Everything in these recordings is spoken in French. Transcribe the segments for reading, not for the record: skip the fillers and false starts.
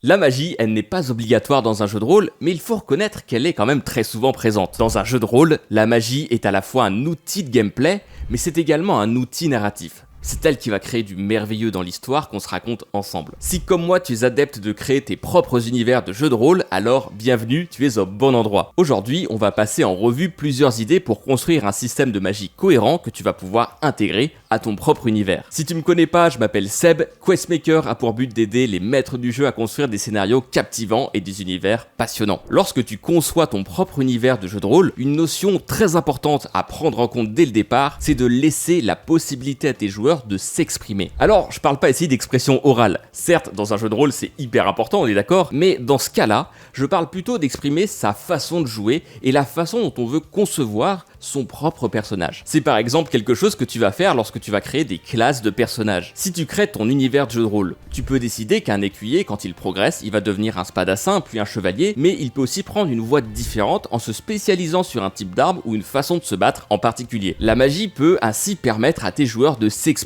La magie, elle n'est pas obligatoire dans un jeu de rôle, mais il faut reconnaître qu'elle est quand même très souvent présente. Dans un jeu de rôle, la magie est à la fois un outil de gameplay, mais c'est également un outil narratif. C'est elle qui va créer du merveilleux dans l'histoire qu'on se raconte ensemble. Si comme moi tu es adepte de créer tes propres univers de jeux de rôle, alors bienvenue, tu es au bon endroit. Aujourd'hui, on va passer en revue plusieurs idées pour construire un système de magie cohérent que tu vas pouvoir intégrer à ton propre univers. Si tu me connais pas, je m'appelle Seb. Questmaker a pour but d'aider les maîtres du jeu à construire des scénarios captivants et des univers passionnants. Lorsque tu conçois ton propre univers de jeu de rôle, une notion très importante à prendre en compte dès le départ, c'est de laisser la possibilité à tes joueurs de s'exprimer. Alors, je parle pas ici d'expression orale. Certes, dans un jeu de rôle, c'est hyper important, on est d'accord, mais dans ce cas-là, je parle plutôt d'exprimer sa façon de jouer et la façon dont on veut concevoir son propre personnage. C'est par exemple quelque chose que tu vas faire lorsque tu vas créer des classes de personnages. Si tu crées ton univers de jeu de rôle, tu peux décider qu'un écuyer, quand il progresse, il va devenir un spadassin puis un chevalier, mais il peut aussi prendre une voie différente en se spécialisant sur un type d'arme ou une façon de se battre en particulier. La magie peut ainsi permettre à tes joueurs de s'exprimer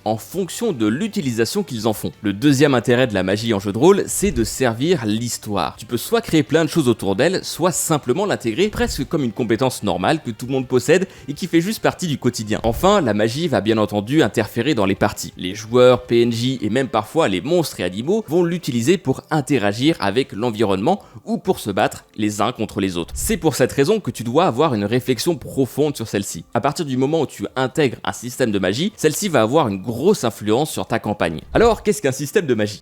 en fonction de l'utilisation qu'ils en font. Le deuxième intérêt de la magie en jeu de rôle, c'est de servir l'histoire. Tu peux soit créer plein de choses autour d'elle, soit simplement l'intégrer presque comme une compétence normale que tout le monde possède et qui fait juste partie du quotidien. Enfin, la magie va bien entendu interférer dans les parties. Les joueurs, PNJ et même parfois les monstres et animaux vont l'utiliser pour interagir avec l'environnement ou pour se battre les uns contre les autres. C'est pour cette raison que tu dois avoir une réflexion profonde sur celle-ci. À partir du moment où tu intègres un système de magie, celle-ci va avoir une grosse influence sur ta campagne. Alors, qu'est-ce qu'un système de magie ?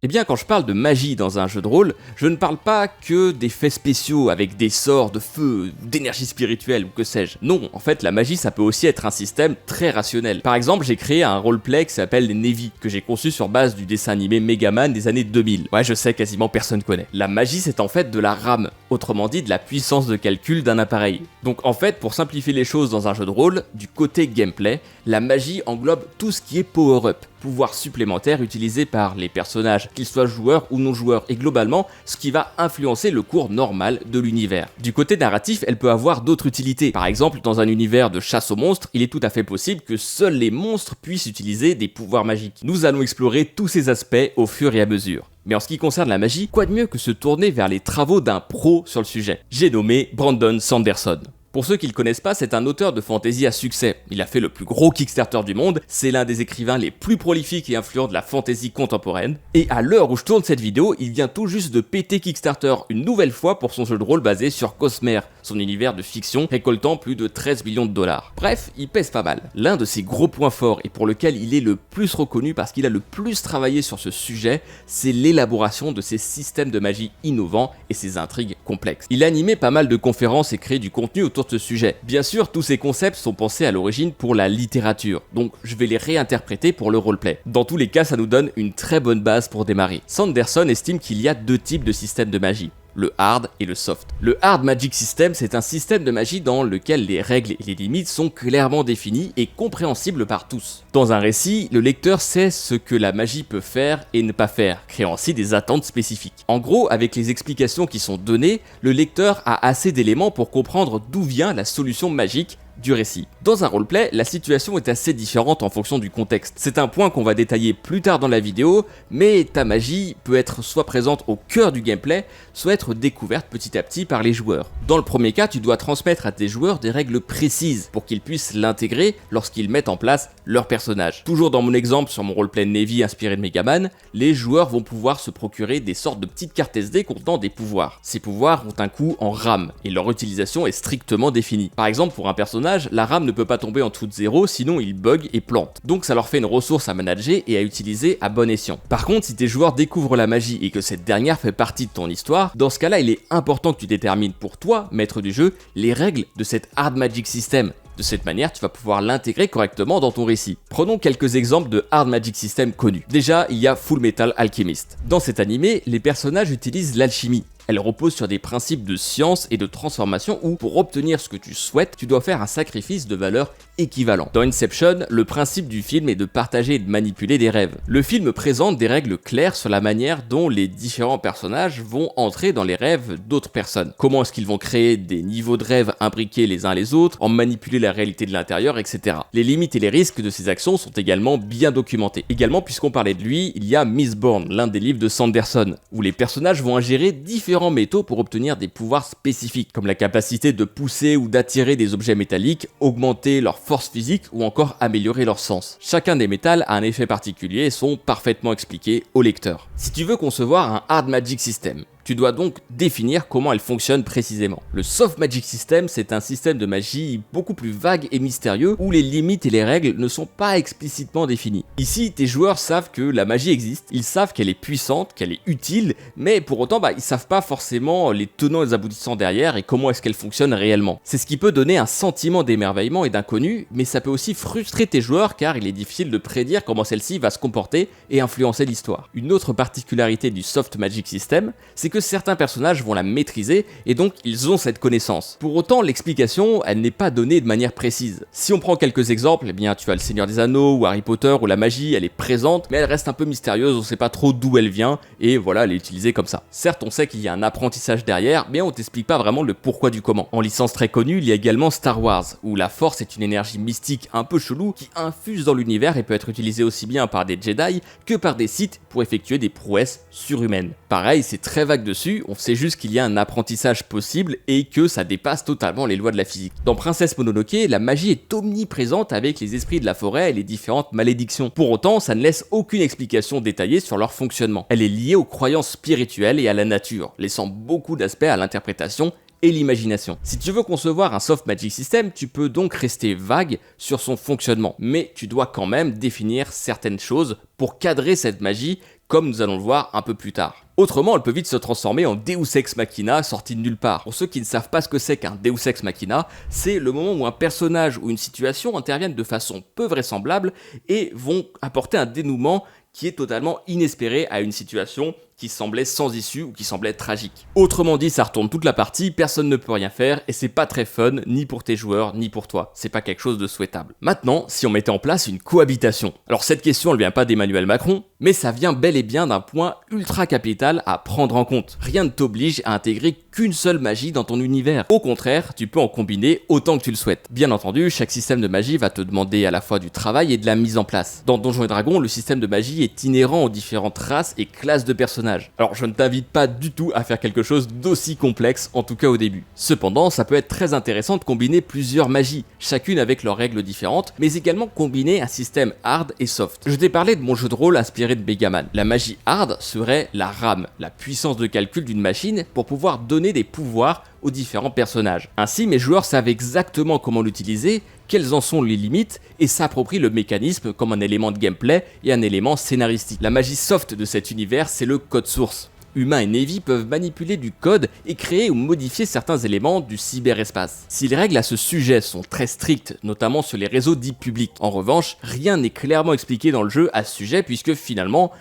Eh bien, quand je parle de magie dans un jeu de rôle, je ne parle pas que d'effets spéciaux avec des sorts de feu, d'énergie spirituelle ou que sais-je. Non, en fait, la magie, ça peut aussi être un système très rationnel. Par exemple, j'ai créé un roleplay qui s'appelle les Navy, que j'ai conçu sur base du dessin animé Megaman des années 2000. Ouais, je sais, quasiment personne connaît. La magie, c'est en fait de la RAM, autrement dit de la puissance de calcul d'un appareil. Donc en fait, pour simplifier les choses dans un jeu de rôle, du côté gameplay, la magie englobe tout ce qui est power-up, pouvoir supplémentaire utilisé par les personnages, qu'ils soient joueurs ou non joueurs, et globalement, ce qui va influencer le cours normal de l'univers. Du côté narratif, elle peut avoir d'autres utilités. Par exemple, dans un univers de chasse aux monstres, il est tout à fait possible que seuls les monstres puissent utiliser des pouvoirs magiques. Nous allons explorer tous ces aspects au fur et à mesure. Mais en ce qui concerne la magie, quoi de mieux que se tourner vers les travaux d'un pro sur le sujet. J'ai nommé Brandon Sanderson. Pour ceux qui le connaissent pas, c'est un auteur de fantasy à succès. Il a fait le plus gros Kickstarter du monde, c'est l'un des écrivains les plus prolifiques et influents de la fantasy contemporaine. Et à l'heure où je tourne cette vidéo, il vient tout juste de péter Kickstarter une nouvelle fois pour son jeu de rôle basé sur Cosmere, son univers de fiction récoltant plus de 13 millions de dollars. Bref, il pèse pas mal. L'un de ses gros points forts et pour lequel il est le plus reconnu parce qu'il a le plus travaillé sur ce sujet, c'est l'élaboration de ses systèmes de magie innovants et ses intrigues complexes. Il a animé pas mal de conférences et créé du contenu autour de ce sujet. Bien sûr, tous ces concepts sont pensés à l'origine pour la littérature, donc je vais les réinterpréter pour le roleplay. Dans tous les cas, ça nous donne une très bonne base pour démarrer. Sanderson estime qu'il y a deux types de systèmes de magie. Le hard et le soft. Le hard magic system, c'est un système de magie dans lequel les règles et les limites sont clairement définies et compréhensibles par tous. Dans un récit, le lecteur sait ce que la magie peut faire et ne pas faire, créant ainsi des attentes spécifiques. En gros, avec les explications qui sont données, le lecteur a assez d'éléments pour comprendre d'où vient la solution magique du récit. Dans un roleplay, la situation est assez différente en fonction du contexte. C'est un point qu'on va détailler plus tard dans la vidéo, mais ta magie peut être soit présente au cœur du gameplay, soit être découverte petit à petit par les joueurs. Dans le premier cas, tu dois transmettre à tes joueurs des règles précises pour qu'ils puissent l'intégrer lorsqu'ils mettent en place leur personnage. Toujours dans mon exemple sur mon roleplay Navy inspiré de Megaman, les joueurs vont pouvoir se procurer des sortes de petites cartes SD contenant des pouvoirs. Ces pouvoirs ont un coût en RAM et leur utilisation est strictement définie. Par exemple, pour un personnage, la RAM ne peut pas tomber en dessous de 0, sinon il bug et plante. Donc ça leur fait une ressource à manager et à utiliser à bon escient. Par contre, si tes joueurs découvrent la magie et que cette dernière fait partie de ton histoire, dans ce cas-là, il est important que tu détermines pour toi, maître du jeu, les règles de cet hard magic system. De cette manière, tu vas pouvoir l'intégrer correctement dans ton récit. Prenons quelques exemples de hard magic system connus. Déjà, il y a Full Metal Alchemist. Dans cet animé, les personnages utilisent l'alchimie, Elle repose sur des principes de science et de transformation où, pour obtenir ce que tu souhaites, tu dois faire un sacrifice de valeur équivalent. Dans Inception, le principe du film est de partager et de manipuler des rêves. Le film présente des règles claires sur la manière dont les différents personnages vont entrer dans les rêves d'autres personnes. Comment est-ce qu'ils vont créer des niveaux de rêves imbriqués les uns les autres, en manipuler la réalité de l'intérieur, etc. Les limites et les risques de ces actions sont également bien documentés. Également, puisqu'on parlait de lui, il y a Mistborn, l'un des livres de Sanderson, où les personnages vont ingérer différents métaux pour obtenir des pouvoirs spécifiques, comme la capacité de pousser ou d'attirer des objets métalliques, augmenter leur force physique ou encore améliorer leur sens. Chacun des métals a un effet particulier et sont parfaitement expliqués au lecteur. Si tu veux concevoir un Hard Magic System, tu dois donc définir comment elle fonctionne précisément. Le Soft Magic System, c'est un système de magie beaucoup plus vague et mystérieux où les limites et les règles ne sont pas explicitement définies. Ici, tes joueurs savent que la magie existe, ils savent qu'elle est puissante, qu'elle est utile, mais pour autant, ils savent pas forcément les tenants et les aboutissants derrière et comment est-ce qu'elle fonctionne réellement. C'est ce qui peut donner un sentiment d'émerveillement et d'inconnu, mais ça peut aussi frustrer tes joueurs car il est difficile de prédire comment celle-ci va se comporter et influencer l'histoire. Une autre particularité du Soft Magic System, c'est que certains personnages vont la maîtriser et donc ils ont cette connaissance. Pour autant, l'explication, elle n'est pas donnée de manière précise. Si on prend quelques exemples, eh bien tu as le Seigneur des Anneaux ou Harry Potter où la magie elle est présente mais elle reste un peu mystérieuse, on sait pas trop d'où elle vient et voilà, elle est utilisée comme ça. Certes, on sait qu'il y a un apprentissage derrière, mais on t'explique pas vraiment le pourquoi du comment. En licence très connue, il y a également Star Wars où la force est une énergie mystique un peu chelou qui infuse dans l'univers et peut être utilisée aussi bien par des Jedi que par des Sith pour effectuer des prouesses surhumaines. Pareil, c'est très vague dessus, on sait juste qu'il y a un apprentissage possible et que ça dépasse totalement les lois de la physique. Dans Princesse Mononoke, la magie est omniprésente avec les esprits de la forêt et les différentes malédictions. Pour autant, ça ne laisse aucune explication détaillée sur leur fonctionnement. Elle est liée aux croyances spirituelles et à la nature, laissant beaucoup d'aspects à l'interprétation et l'imagination. Si tu veux concevoir un Soft Magic System, tu peux donc rester vague sur son fonctionnement, mais tu dois quand même définir certaines choses pour cadrer cette magie, comme nous allons le voir un peu plus tard. Autrement, elle peut vite se transformer en Deus Ex Machina sorti de nulle part. Pour ceux qui ne savent pas ce que c'est qu'un Deus Ex Machina, c'est le moment où un personnage ou une situation interviennent de façon peu vraisemblable et vont apporter un dénouement qui est totalement inespéré à une situation qui semblait sans issue ou qui semblait tragique. Autrement dit, ça retourne toute la partie, personne ne peut rien faire et c'est pas très fun ni pour tes joueurs ni pour toi. C'est pas quelque chose de souhaitable. Maintenant, si on mettait en place une cohabitation. Alors cette question, elle vient pas d'Emmanuel Macron, mais ça vient bel et bien d'un point ultra capital à prendre en compte. Rien ne t'oblige à intégrer qu'une seule magie dans ton univers. Au contraire, tu peux en combiner autant que tu le souhaites. Bien entendu, chaque système de magie va te demander à la fois du travail et de la mise en place. Dans Donjons et Dragons, le système de magie est inhérent aux différentes races et classes de personnages. Alors je ne t'invite pas du tout à faire quelque chose d'aussi complexe, en tout cas au début. Cependant, ça peut être très intéressant de combiner plusieurs magies, chacune avec leurs règles différentes, mais également combiner un système hard et soft. Je t'ai parlé de mon jeu de rôle inspiré de Megaman. La magie hard serait la RAM, la puissance de calcul d'une machine pour pouvoir donner des pouvoirs aux différents personnages. Ainsi, mes joueurs savent exactement comment l'utiliser, quelles en sont les limites, et s'approprient le mécanisme comme un élément de gameplay et un élément scénaristique. La magie soft de cet univers, c'est le code source. Humains et Navy peuvent manipuler du code et créer ou modifier certains éléments du cyberespace. Si les règles à ce sujet sont très strictes, notamment sur les réseaux dits publics, en revanche, rien n'est clairement expliqué dans le jeu à ce sujet puisque finalement,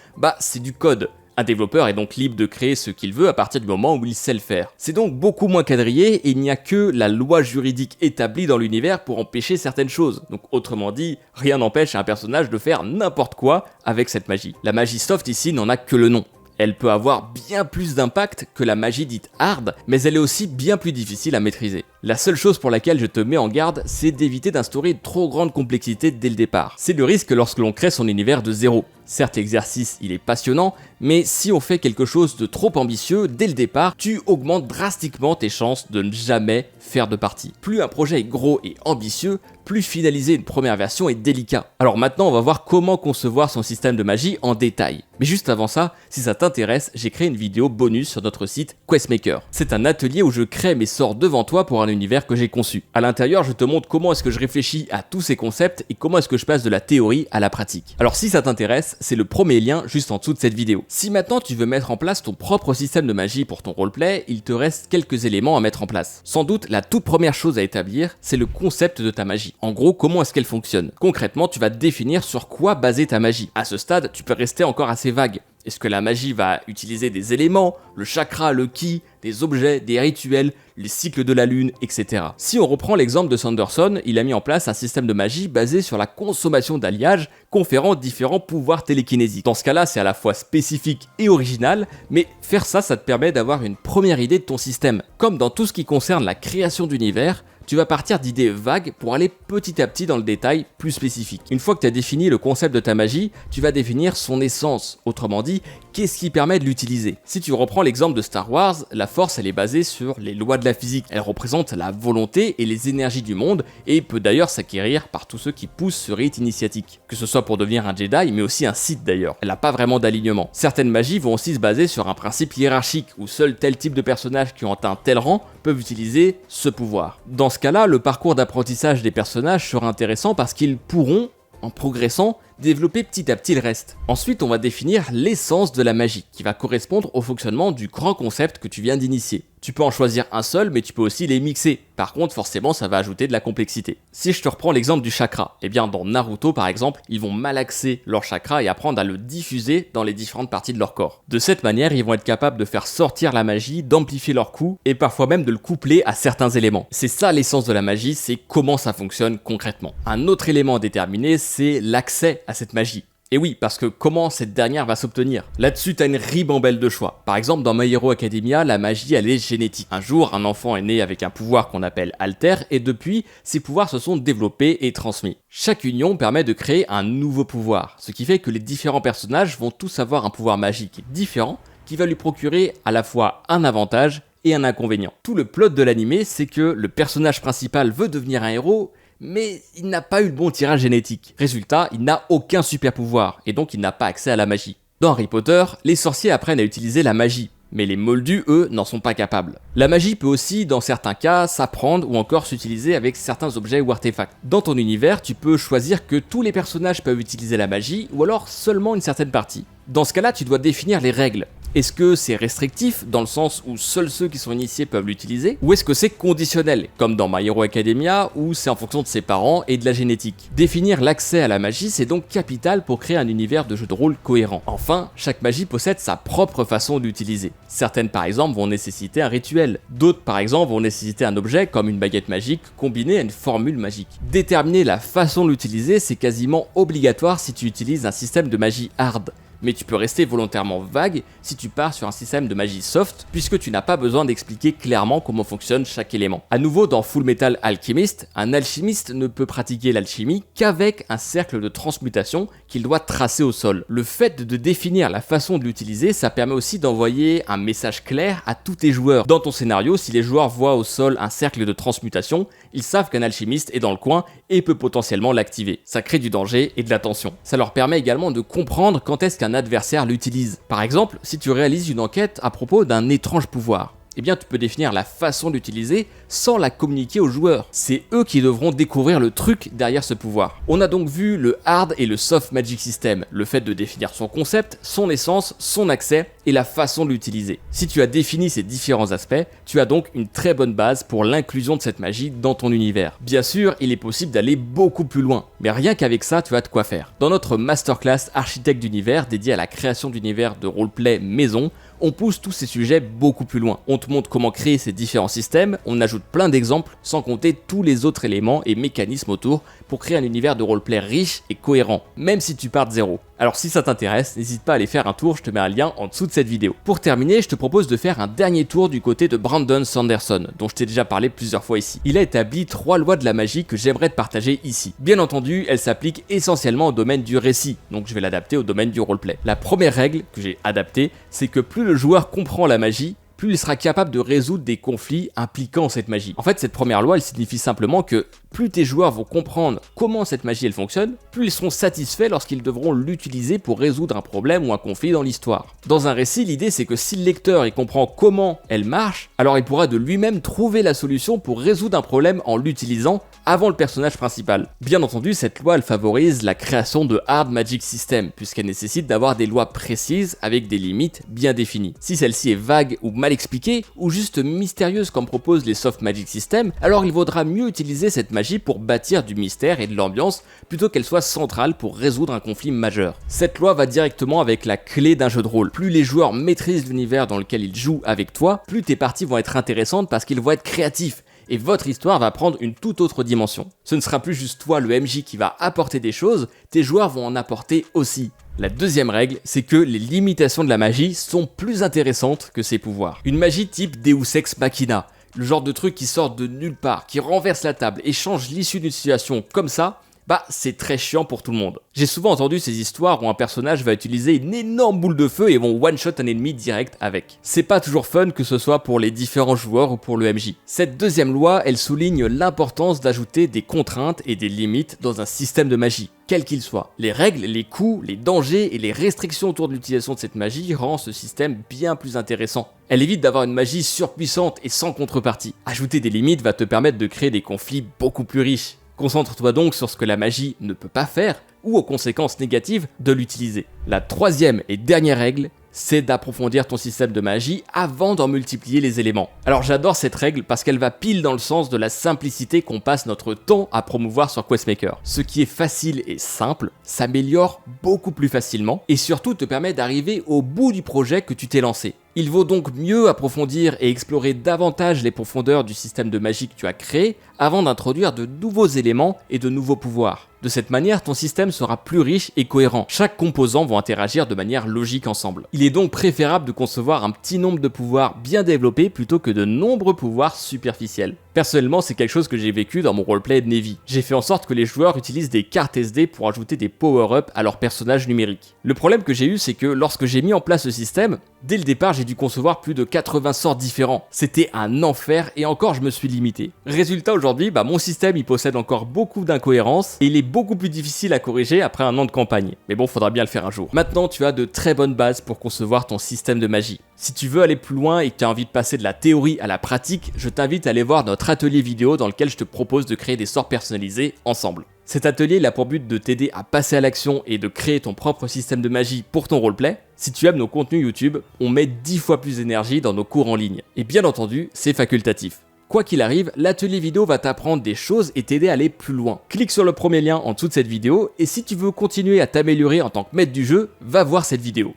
c'est du code. Un développeur est donc libre de créer ce qu'il veut à partir du moment où il sait le faire. C'est donc beaucoup moins quadrillé et il n'y a que la loi juridique établie dans l'univers pour empêcher certaines choses. Donc autrement dit, rien n'empêche à un personnage de faire n'importe quoi avec cette magie. La magie soft ici n'en a que le nom. Elle peut avoir bien plus d'impact que la magie dite hard, mais elle est aussi bien plus difficile à maîtriser. La seule chose pour laquelle je te mets en garde, c'est d'éviter d'instaurer une trop grande complexité dès le départ. C'est le risque lorsque l'on crée son univers de zéro. Certes, l'exercice, il est passionnant, mais si on fait quelque chose de trop ambitieux, dès le départ, tu augmentes drastiquement tes chances de ne jamais faire de partie. Plus un projet est gros et ambitieux, plus finaliser une première version est délicat. Alors maintenant, on va voir comment concevoir son système de magie en détail. Mais juste avant ça, si ça t'intéresse, j'ai créé une vidéo bonus sur notre site Questmaker. C'est un atelier où je crée mes sorts devant toi pour un univers que j'ai conçu. À l'intérieur, je te montre comment est-ce que je réfléchis à tous ces concepts et comment est-ce que je passe de la théorie à la pratique. Alors si ça t'intéresse, c'est le premier lien juste en dessous de cette vidéo. Si maintenant tu veux mettre en place ton propre système de magie pour ton roleplay, il te reste quelques éléments à mettre en place. Sans doute, la toute première chose à établir, c'est le concept de ta magie. En gros, comment est-ce qu'elle fonctionne? Concrètement, tu vas définir sur quoi baser ta magie. À ce stade, tu peux rester encore assez vague. Est-ce que la magie va utiliser des éléments, le chakra, le ki, des objets, des rituels, les cycles de la lune, etc. Si on reprend l'exemple de Sanderson, il a mis en place un système de magie basé sur la consommation d'alliages conférant différents pouvoirs télékinésiques. Dans ce cas-là, c'est à la fois spécifique et original, mais faire ça te permet d'avoir une première idée de ton système. Comme dans tout ce qui concerne la création d'univers, tu vas partir d'idées vagues pour aller petit à petit dans le détail plus spécifique. Une fois que tu as défini le concept de ta magie, tu vas définir son essence, autrement dit, qu'est-ce qui permet de l'utiliser. Si tu reprends l'exemple de Star Wars, la force elle est basée sur les lois de la physique. Elle représente la volonté et les énergies du monde et peut d'ailleurs s'acquérir par tous ceux qui poussent ce rite initiatique. Que ce soit pour devenir un Jedi, mais aussi un Sith d'ailleurs. Elle n'a pas vraiment d'alignement. Certaines magies vont aussi se baser sur un principe hiérarchique où seul tel type de personnages qui ont atteint tel rang peuvent utiliser ce pouvoir. Dans ce cas-là, le parcours d'apprentissage des personnages sera intéressant parce qu'ils pourront, en progressant, développer petit à petit le reste. Ensuite, on va définir l'essence de la magie, qui va correspondre au fonctionnement du grand concept que tu viens d'initier. Tu peux en choisir un seul, mais tu peux aussi les mixer. Par contre, forcément, ça va ajouter de la complexité. Si je te reprends l'exemple du chakra, eh bien dans Naruto par exemple, ils vont malaxer leur chakra et apprendre à le diffuser dans les différentes parties de leur corps. De cette manière, ils vont être capables de faire sortir la magie, d'amplifier leur coup, et parfois même de le coupler à certains éléments. C'est ça l'essence de la magie, c'est comment ça fonctionne concrètement. Un autre élément à déterminer, c'est l'accès à cette magie. Et oui, parce que comment cette dernière va s'obtenir? Là-dessus, t'as une ribambelle de choix. Par exemple, dans My Hero Academia, la magie, elle est génétique. Un jour, un enfant est né avec un pouvoir qu'on appelle Alter, et depuis, ces pouvoirs se sont développés et transmis. Chaque union permet de créer un nouveau pouvoir, ce qui fait que les différents personnages vont tous avoir un pouvoir magique différent, qui va lui procurer à la fois un avantage et un inconvénient. Tout le plot de l'anime, c'est que le personnage principal veut devenir un héros, mais il n'a pas eu le bon tirage génétique. Résultat, il n'a aucun super pouvoir, et donc il n'a pas accès à la magie. Dans Harry Potter, les sorciers apprennent à utiliser la magie, mais les moldus, eux, n'en sont pas capables. La magie peut aussi, dans certains cas, s'apprendre ou encore s'utiliser avec certains objets ou artefacts. Dans ton univers, tu peux choisir que tous les personnages peuvent utiliser la magie, ou alors seulement une certaine partie. Dans ce cas-là, tu dois définir les règles. Est-ce que c'est restrictif, dans le sens où seuls ceux qui sont initiés peuvent l'utiliser, ou est-ce que c'est conditionnel, comme dans My Hero Academia, où c'est en fonction de ses parents et de la génétique? Définir l'accès à la magie, c'est donc capital pour créer un univers de jeu de rôle cohérent. Enfin, chaque magie possède sa propre façon d'utiliser. Certaines par exemple vont nécessiter un rituel, d'autres par exemple vont nécessiter un objet comme une baguette magique combinée à une formule magique. Déterminer la façon de l'utiliser, c'est quasiment obligatoire si tu utilises un système de magie hard. Mais tu peux rester volontairement vague si tu pars sur un système de magie soft, puisque tu n'as pas besoin d'expliquer clairement comment fonctionne chaque élément. À nouveau, dans Full Metal Alchemist, un alchimiste ne peut pratiquer l'alchimie qu'avec un cercle de transmutation qu'il doit tracer au sol. Le fait de définir la façon de l'utiliser, ça permet aussi d'envoyer un message clair à tous tes joueurs. Dans ton scénario, si les joueurs voient au sol un cercle de transmutation, ils savent qu'un alchimiste est dans le coin et peut potentiellement l'activer. Ça crée du danger et de la tension. Ça leur permet également de comprendre quand est-ce qu'un adversaire l'utilise. Par exemple, si tu réalises une enquête à propos d'un étrange pouvoir, eh bien tu peux définir la façon d'utiliser sans la communiquer aux joueurs. C'est eux qui devront découvrir le truc derrière ce pouvoir. On a donc vu le hard et le soft magic system, le fait de définir son concept, son essence, son accès et la façon de l'utiliser. Si tu as défini ces différents aspects, tu as donc une très bonne base pour l'inclusion de cette magie dans ton univers. Bien sûr, il est possible d'aller beaucoup plus loin, mais rien qu'avec ça, tu as de quoi faire. Dans notre masterclass architecte d'univers dédié à la création d'univers de roleplay maison, on pousse tous ces sujets beaucoup plus loin. On te montre comment créer ces différents systèmes, on ajoute plein d'exemples, sans compter tous les autres éléments et mécanismes autour pour créer un univers de roleplay riche et cohérent, même si tu pars de zéro. Alors si ça t'intéresse, n'hésite pas à aller faire un tour, je te mets un lien en dessous de cette vidéo. Pour terminer, je te propose de faire un dernier tour du côté de Brandon Sanderson, dont je t'ai déjà parlé plusieurs fois ici. Il a établi 3 lois de la magie que j'aimerais te partager ici. Bien entendu, elles s'appliquent essentiellement au domaine du récit, donc je vais l'adapter au domaine du roleplay. La première règle que j'ai adaptée, c'est que plus le joueur comprend la magie, plus il sera capable de résoudre des conflits impliquant cette magie. En fait, cette première loi, elle signifie simplement que plus tes joueurs vont comprendre comment cette magie elle fonctionne, plus ils seront satisfaits lorsqu'ils devront l'utiliser pour résoudre un problème ou un conflit dans l'histoire. Dans un récit, l'idée c'est que si le lecteur il comprend comment elle marche, alors il pourra de lui-même trouver la solution pour résoudre un problème en l'utilisant avant le personnage principal. Bien entendu, cette loi elle favorise la création de hard magic system, puisqu'elle nécessite d'avoir des lois précises avec des limites bien définies. Si celle-ci est vague ou mal expliquée, ou juste mystérieuse comme proposent les soft magic systems, alors il vaudra mieux utiliser cette magie pour bâtir du mystère et de l'ambiance, plutôt qu'elle soit centrale pour résoudre un conflit majeur. Cette loi va directement avec la clé d'un jeu de rôle. Plus les joueurs maîtrisent l'univers dans lequel ils jouent avec toi, plus tes parties vont être intéressantes parce qu'ils vont être créatifs, et votre histoire va prendre une toute autre dimension. Ce ne sera plus juste toi le MJ qui va apporter des choses, tes joueurs vont en apporter aussi. La deuxième règle, c'est que les limitations de la magie sont plus intéressantes que ses pouvoirs. Une magie type Deus Ex Machina, le genre de truc qui sort de nulle part, qui renverse la table et change l'issue d'une situation comme ça, bah c'est très chiant pour tout le monde. J'ai souvent entendu ces histoires où un personnage va utiliser une énorme boule de feu et vont one-shot un ennemi direct avec. C'est pas toujours fun que ce soit pour les différents joueurs ou pour le MJ. Cette deuxième loi, elle souligne l'importance d'ajouter des contraintes et des limites dans un système de magie, quel qu'il soit. Les règles, les coûts, les dangers et les restrictions autour de l'utilisation de cette magie rendent ce système bien plus intéressant. Elle évite d'avoir une magie surpuissante et sans contrepartie. Ajouter des limites va te permettre de créer des conflits beaucoup plus riches. Concentre-toi donc sur ce que la magie ne peut pas faire ou aux conséquences négatives de l'utiliser. La troisième et dernière règle, c'est d'approfondir ton système de magie avant d'en multiplier les éléments. Alors j'adore cette règle parce qu'elle va pile dans le sens de la simplicité qu'on passe notre temps à promouvoir sur Questmaker. Ce qui est facile et simple s'améliore beaucoup plus facilement et surtout te permet d'arriver au bout du projet que tu t'es lancé. Il vaut donc mieux approfondir et explorer davantage les profondeurs du système de magie que tu as créé avant d'introduire de nouveaux éléments et de nouveaux pouvoirs. De cette manière, ton système sera plus riche et cohérent. Chaque composant va interagir de manière logique ensemble. Il est donc préférable de concevoir un petit nombre de pouvoirs bien développés plutôt que de nombreux pouvoirs superficiels. Personnellement, c'est quelque chose que j'ai vécu dans mon roleplay de Navy. J'ai fait en sorte que les joueurs utilisent des cartes SD pour ajouter des power-ups à leurs personnages numériques. Le problème que j'ai eu, c'est que lorsque j'ai mis en place ce système, dès le départ, j'ai dû concevoir plus de 80 sorts différents. C'était un enfer et encore je me suis limité. Résultat, aujourd'hui, mon système il possède encore beaucoup d'incohérences et il est beaucoup plus difficile à corriger après un an de campagne. Mais bon, faudra bien le faire un jour. Maintenant, tu as de très bonnes bases pour concevoir ton système de magie. Si tu veux aller plus loin et que tu as envie de passer de la théorie à la pratique, je t'invite à aller voir notre atelier vidéo dans lequel je te propose de créer des sorts personnalisés ensemble. Cet atelier il a pour but de t'aider à passer à l'action et de créer ton propre système de magie pour ton roleplay. Si tu aimes nos contenus YouTube, on met 10 fois plus d'énergie dans nos cours en ligne. Et bien entendu, c'est facultatif. Quoi qu'il arrive, l'atelier vidéo va t'apprendre des choses et t'aider à aller plus loin. Clique sur le premier lien en dessous de cette vidéo et si tu veux continuer à t'améliorer en tant que maître du jeu, va voir cette vidéo.